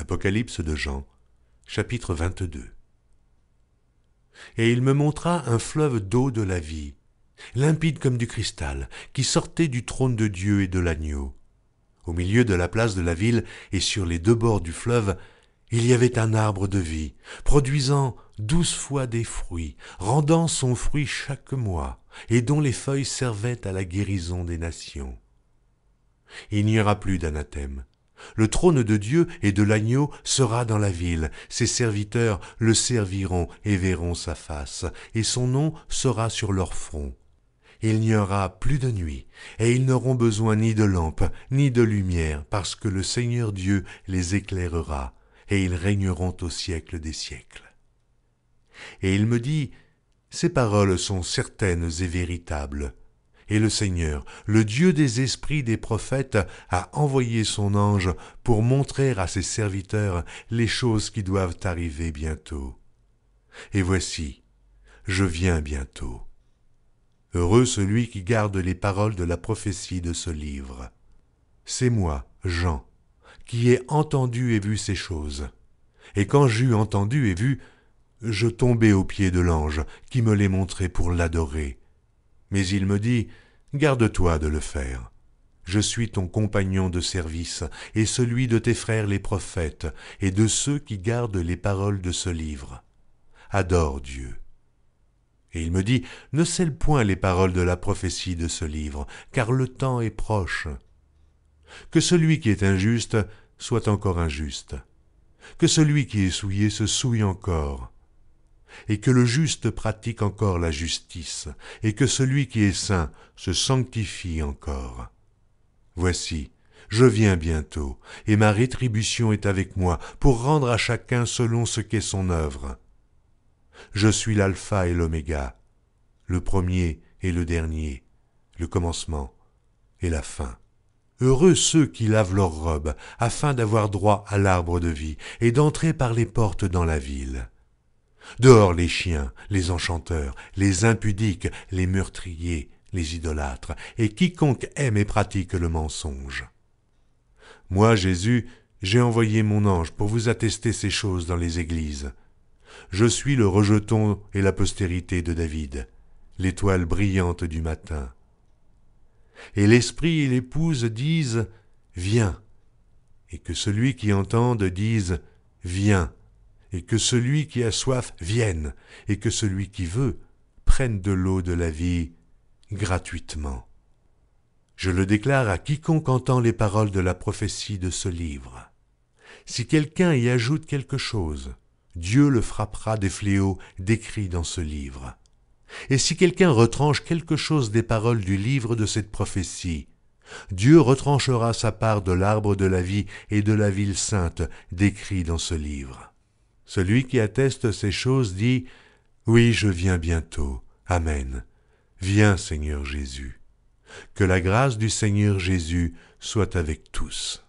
Apocalypse de Jean, chapitre 22. Et il me montra un fleuve d'eau de la vie, limpide comme du cristal, qui sortait du trône de Dieu et de l'agneau. Au milieu de la place de la ville et sur les deux bords du fleuve, il y avait un arbre de vie, produisant 12 fois des fruits, rendant son fruit chaque mois, et dont les feuilles servaient à la guérison des nations. Il n'y aura plus d'anathème. Le trône de Dieu et de l'agneau sera dans la ville, ses serviteurs le serviront et verront sa face, et son nom sera sur leur front. Il n'y aura plus de nuit, et ils n'auront besoin ni de lampe, ni de lumière, parce que le Seigneur Dieu les éclairera, et ils régneront au siècle des siècles. Et il me dit, ces paroles sont certaines et véritables. Et le Seigneur, le Dieu des esprits des prophètes, a envoyé son ange pour montrer à ses serviteurs les choses qui doivent arriver bientôt. Et voici, je viens bientôt. Heureux celui qui garde les paroles de la prophétie de ce livre. C'est moi, Jean, qui ai entendu et vu ces choses. Et quand j'eus entendu et vu, je tombai aux pieds de l'ange qui me les montrait pour l'adorer. Mais il me dit, garde-toi de le faire. Je suis ton compagnon de service et celui de tes frères les prophètes et de ceux qui gardent les paroles de ce livre. Adore Dieu. Et il me dit, ne scelle point les paroles de la prophétie de ce livre, car le temps est proche. Que celui qui est injuste soit encore injuste. Que celui qui est souillé se souille encore. Et que le juste pratique encore la justice, et que celui qui est saint se sanctifie encore. Voici, je viens bientôt, et ma rétribution est avec moi, pour rendre à chacun selon ce qu'est son œuvre. Je suis l'alpha et l'oméga, le premier et le dernier, le commencement et la fin. Heureux ceux qui lavent leurs robes, afin d'avoir droit à l'arbre de vie, et d'entrer par les portes dans la ville. Dehors les chiens, les enchanteurs, les impudiques, les meurtriers, les idolâtres, et quiconque aime et pratique le mensonge. Moi, Jésus, j'ai envoyé mon ange pour vous attester ces choses dans les églises. Je suis le rejeton et la postérité de David, l'étoile brillante du matin. Et l'esprit et l'épouse disent « Viens », et que celui qui entende dise « Viens », et que celui qui a soif vienne, et que celui qui veut prenne de l'eau de la vie gratuitement. Je le déclare à quiconque entend les paroles de la prophétie de ce livre. Si quelqu'un y ajoute quelque chose, Dieu le frappera des fléaux décrits dans ce livre. Et si quelqu'un retranche quelque chose des paroles du livre de cette prophétie, Dieu retranchera sa part de l'arbre de la vie et de la ville sainte décrits dans ce livre. Celui qui atteste ces choses dit « Oui, je viens bientôt. Amen. Viens, Seigneur Jésus. » Que la grâce du Seigneur Jésus soit avec tous.